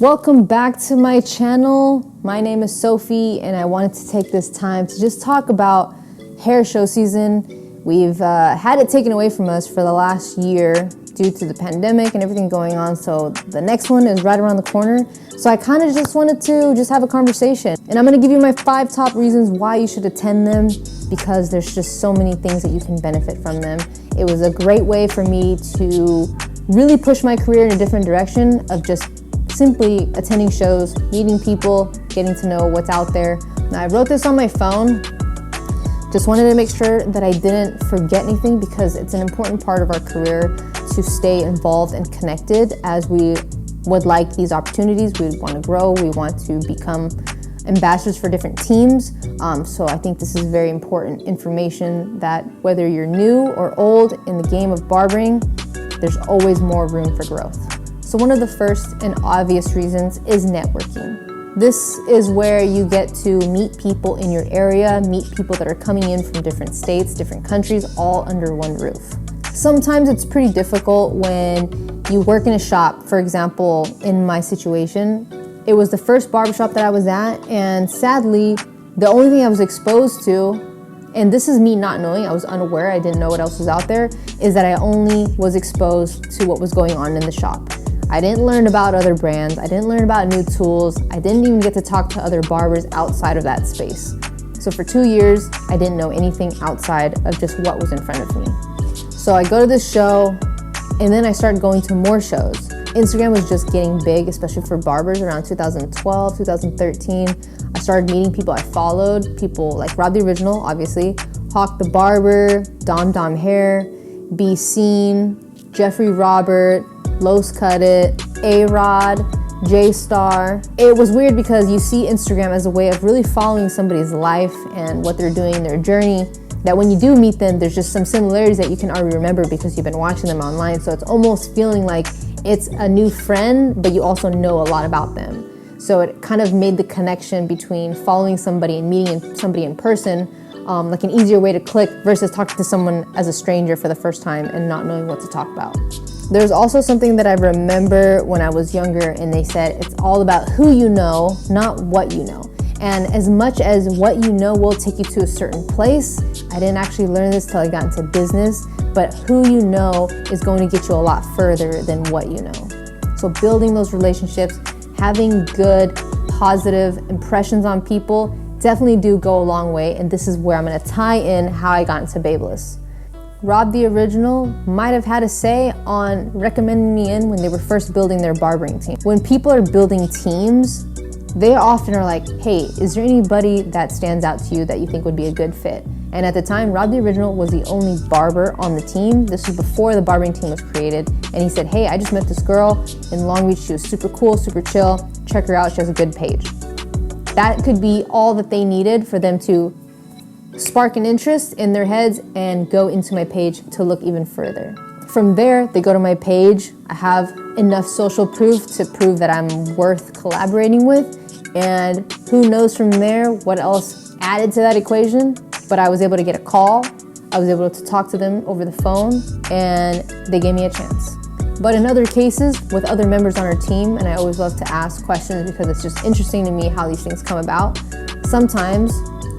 Welcome back to my channel. My name is Sofie, and I wanted to take this time to just talk about hair show season. We've had it taken away from us for the last year due to the pandemic and everything going on, so the next one is right around the corner. So I kind of just wanted to just have a conversation, and I'm going to give you my 5 top reasons why you should attend them, because there's just so many things that you can benefit from them. It was a great way for me to really push my career in a different direction of just simply attending shows, meeting people, getting to know what's out there. Now, I wrote this on my phone. Just wanted to make sure that I didn't forget anything, because it's an important part of our career to stay involved and connected as we would like these opportunities. We want to grow. We want to become ambassadors for different teams. So I think this is very important information that whether you're new or old in the game of barbering, there's always more room for growth. So one of the first and obvious reasons is networking. This is where you get to meet people in your area, meet people that are coming in from different states, different countries, all under one roof. Sometimes it's pretty difficult when you work in a shop. For example, in my situation, it was the first barbershop that I was at, and sadly, the only thing I was exposed to, and this is me not knowing, I was unaware, I didn't know what else was out there, is that I only was exposed to what was going on in the shop. I didn't learn about other brands, I didn't learn about new tools, I didn't even get to talk to other barbers outside of that space. So for 2 years, I didn't know anything outside of just what was in front of me. So I go to this show, and then I started going to more shows. Instagram was just getting big, especially for barbers around 2012, 2013. I started meeting people I followed, people like Rob the Original, obviously, Hawk the Barber, Dom Hair, Be Seen, Jeffrey Robert, Los Cut It, A-Rod, J-Star. It was weird because you see Instagram as a way of really following somebody's life and what they're doing, their journey, that when you do meet them, there's just some similarities that you can already remember because you've been watching them online. So it's almost feeling like it's a new friend, but you also know a lot about them. So it kind of made the connection between following somebody and meeting somebody in person like an easier way to click versus talking to someone as a stranger for the first time and not knowing what to talk about. There's also something that I remember when I was younger, and they said it's all about who you know, not what you know. And as much as what you know will take you to a certain place, I didn't actually learn this till I got into business, but who you know is going to get you a lot further than what you know. So building those relationships, having good, positive impressions on people definitely do go a long way, and this is where I'm gonna tie in how I got into Babeless. Rob the Original might have had a say on recommending me in when they were first building their barbering team. When people are building teams, they often are like, hey, is there anybody that stands out to you that you think would be a good fit? And at the time, Rob the Original was the only barber on the team. This was before the barbering team was created. And he said, hey, I just met this girl in Long Beach. She was super cool, super chill. Check her out, she has a good page. That could be all that they needed for them to spark an interest in their heads and go into my page to look even further. From there, they go to my page. I have enough social proof to prove that I'm worth collaborating with. And who knows from there what else added to that equation. But I was able to get a call. I was able to talk to them over the phone, and they gave me a chance. But in other cases, with other members on our team, and I always love to ask questions because it's just interesting to me how these things come about. Sometimes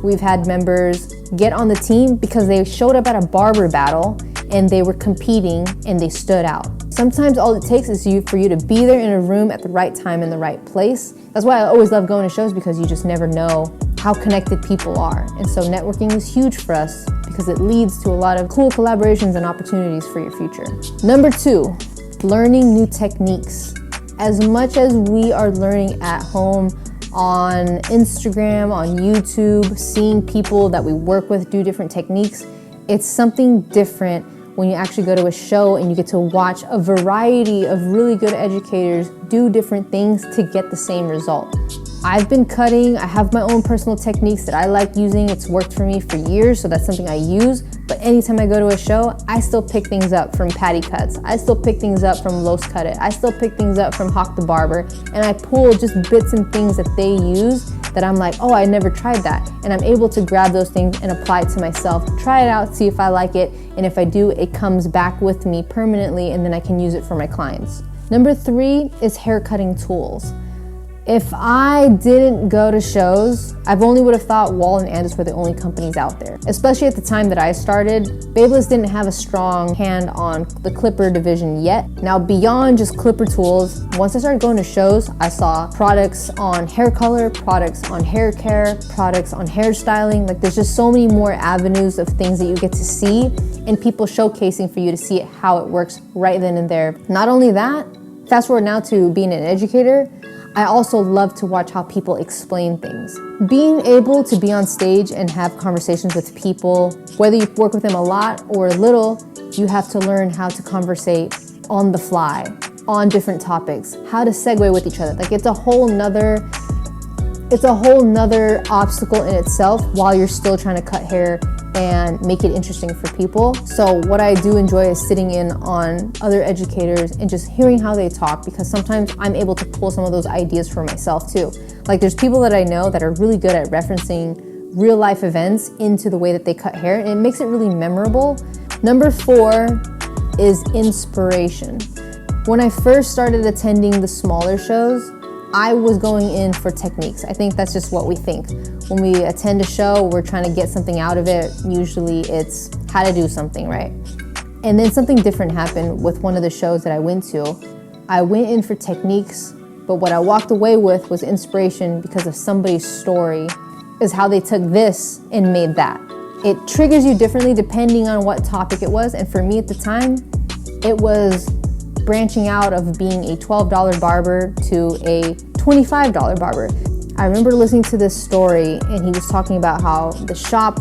we've had members get on the team because they showed up at a barber battle and they were competing and they stood out. Sometimes all it takes is for you to be there in a room at the right time in the right place. That's why I always love going to shows, because you just never know how connected people are. And so networking is huge for us because it leads to a lot of cool collaborations and opportunities for your future. Number 2, learning new techniques. As much as we are learning at home on Instagram, on YouTube, seeing people that we work with do different techniques, it's something different when you actually go to a show and you get to watch a variety of really good educators do different things to get the same result. I've been cutting, I have my own personal techniques that I like using. It's worked for me for years, so that's something I use. But anytime I go to a show, I still pick things up from Patty Cuts. I still pick things up from Los Cut It. I still pick things up from Hawk the Barber. And I pull just bits and things that they use that I'm like, oh, I never tried that. And I'm able to grab those things and apply it to myself, try it out, see if I like it. And if I do, it comes back with me permanently, and then I can use it for my clients. Number 3 is haircutting tools. If I didn't go to shows, I've only would have thought Wall and Andis were the only companies out there. Especially at the time that I started, Babyliss didn't have a strong hand on the clipper division yet. Now beyond just clipper tools, once I started going to shows, I saw products on hair color, products on hair care, products on hairstyling. Like there's just so many more avenues of things that you get to see and people showcasing for you to see how it works right then and there. Not only that, fast forward now to being an educator, I also love to watch how people explain things. Being able to be on stage and have conversations with people, whether you work with them a lot or a little, you have to learn how to conversate on the fly, on different topics, how to segue with each other. Like it's a whole nother obstacle in itself while you're still trying to cut hair and make it interesting for people. So what I do enjoy is sitting in on other educators and just hearing how they talk, because sometimes I'm able to pull some of those ideas for myself too. Like there's people that I know that are really good at referencing real life events into the way that they cut hair, and it makes it really memorable. Number 4 is inspiration. When I first started attending the smaller shows, I was going in for techniques. I think that's just what we think. When we attend a show, we're trying to get something out of it. Usually it's how to do something, right? And then something different happened with one of the shows that I went to. I went in for techniques, but what I walked away with was inspiration because of somebody's story, is how they took this and made that. It triggers you differently depending on what topic it was. And for me at the time, it was branching out of being a $12 barber to a $25 barber. I remember listening to this story and he was talking about how the shop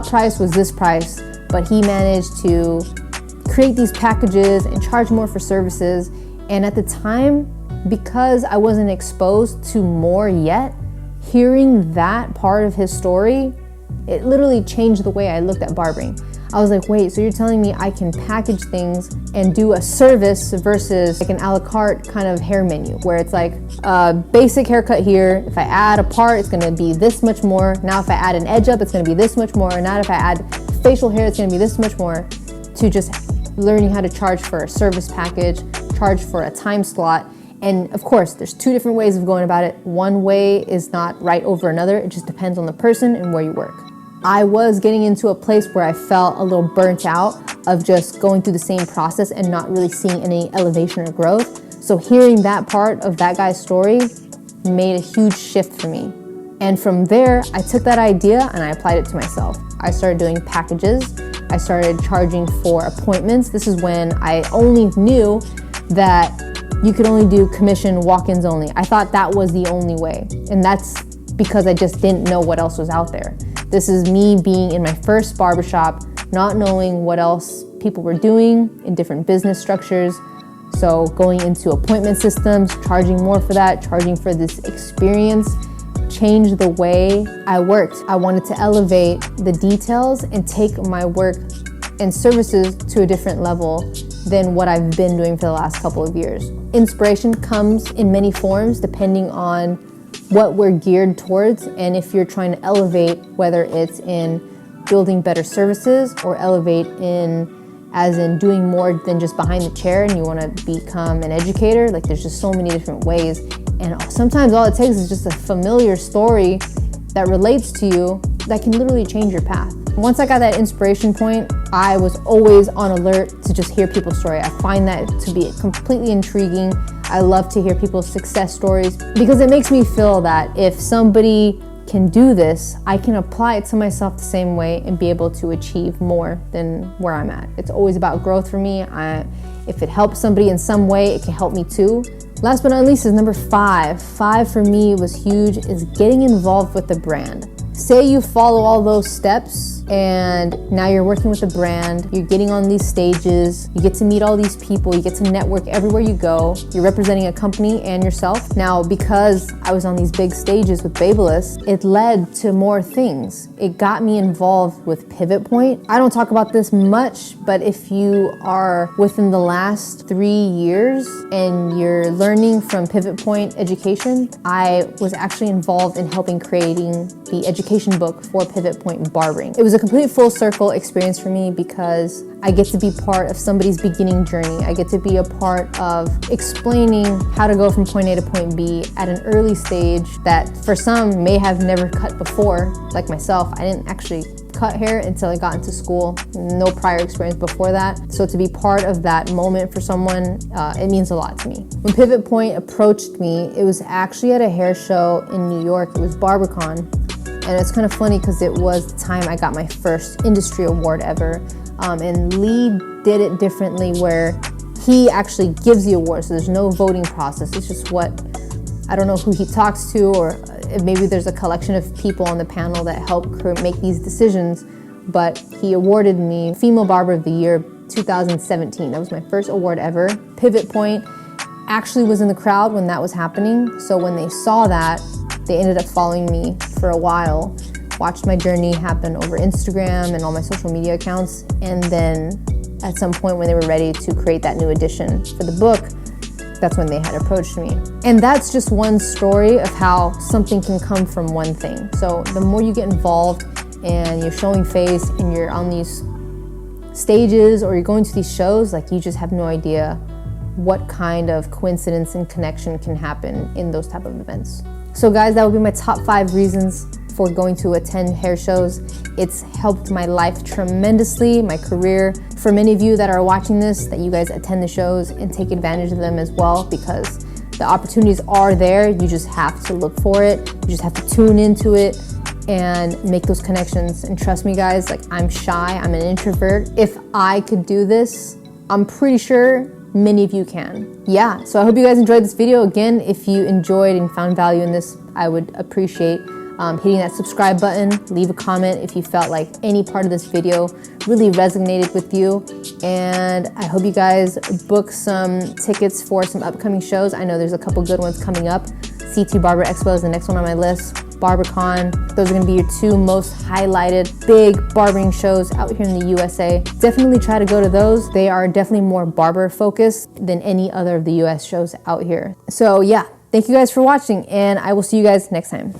price was this price, but he managed to create these packages and charge more for services. And at the time, because I wasn't exposed to more yet, hearing that part of his story, it literally changed the way I looked at barbering. I was like, wait, so you're telling me I can package things and do a service versus like an a la carte kind of hair menu where it's like a basic haircut here. If I add a part, it's gonna be this much more. Now if I add an edge up, it's gonna be this much more. Now if I add facial hair, it's gonna be this much more. To just learning how to charge for a service package, charge for a time slot. And of course, there's 2 different ways of going about it. One way is not right over another. It just depends on the person and where you work. I was getting into a place where I felt a little burnt out of just going through the same process and not really seeing any elevation or growth. So hearing that part of that guy's story made a huge shift for me. And from there, I took that idea and I applied it to myself. I started doing packages. I started charging for appointments. This is when I only knew that you could only do commission walk-ins only. I thought that was the only way. And that's because I just didn't know what else was out there. This is me being in my first barbershop, not knowing what else people were doing in different business structures. So going into appointment systems, charging more for that, charging for this experience, changed the way I worked. I wanted to elevate the details and take my work and services to a different level than what I've been doing for the last couple of years. Inspiration comes in many forms depending on what we're geared towards, and if you're trying to elevate, whether it's in building better services or elevate as in doing more than just behind the chair and you want to become an educator. Like there's just so many different ways, and sometimes all it takes is just a familiar story that relates to you that can literally change your path. Once I got that inspiration point, I was always on alert to just hear people's story. I find that to be completely intriguing. I love to hear people's success stories because it makes me feel that if somebody can do this, I can apply it to myself the same way and be able to achieve more than where I'm at. It's always about growth for me. If it helps somebody in some way, it can help me too. Last but not least is number 5. 5 for me was huge, is getting involved with the brand. Say you follow all those steps and now you're working with a brand, you're getting on these stages, you get to meet all these people, you get to network everywhere you go, you're representing a company and yourself. Now, because I was on these big stages with Babyliss, it led to more things. It got me involved with Pivot Point. I don't talk about this much, but if you are within the last 3 years and you're learning from Pivot Point education, I was actually involved in helping creating the education book for Pivot Point Barbering. It was a complete full circle experience for me because I get to be part of somebody's beginning journey. I get to be a part of explaining how to go from point A to point B at an early stage that for some may have never cut before, like myself. I didn't actually cut hair until I got into school. No prior experience before that. So to be part of that moment for someone, it means a lot to me. When Pivot Point approached me, it was actually at a hair show in New York. It was Barbering. And it's kind of funny because it was the time I got my first industry award ever. And Lee did it differently where he actually gives the award. So there's no voting process. It's just I don't know who he talks to, or maybe there's a collection of people on the panel that help make these decisions. But he awarded me Female Barber of the Year 2017. That was my first award ever. Pivot Point actually was in the crowd when that was happening. So when they saw that, they ended up following me for a while, watched my journey happen over Instagram and all my social media accounts. And then at some point when they were ready to create that new edition for the book, that's when they had approached me. And that's just one story of how something can come from one thing. So the more you get involved and you're showing face and you're on these stages or you're going to these shows, like you just have no idea what kind of coincidence and connection can happen in those type of events. So guys, that would be my top 5 reasons for going to attend hair shows. It's helped my life tremendously, my career. For many of you that are watching this, that you guys attend the shows and take advantage of them as well, because the opportunities are there. You just have to look for it. You just have to tune into it and make those connections. And trust me guys, like I'm shy, I'm an introvert. If I could do this, I'm pretty sure many of you can. Yeah, so I hope you guys enjoyed this video. Again, if you enjoyed and found value in this, I would appreciate hitting that subscribe button. Leave a comment if you felt like any part of this video really resonated with you. And I hope you guys book some tickets for some upcoming shows. I know there's a couple good ones coming up. CT Barber Expo is the next one on my list. BarberCon. Those are going to be your 2 most highlighted big barbering shows out here in the USA. Definitely try to go to those. They are definitely more barber focused than any other of the US shows out here. So yeah, thank you guys for watching and I will see you guys next time.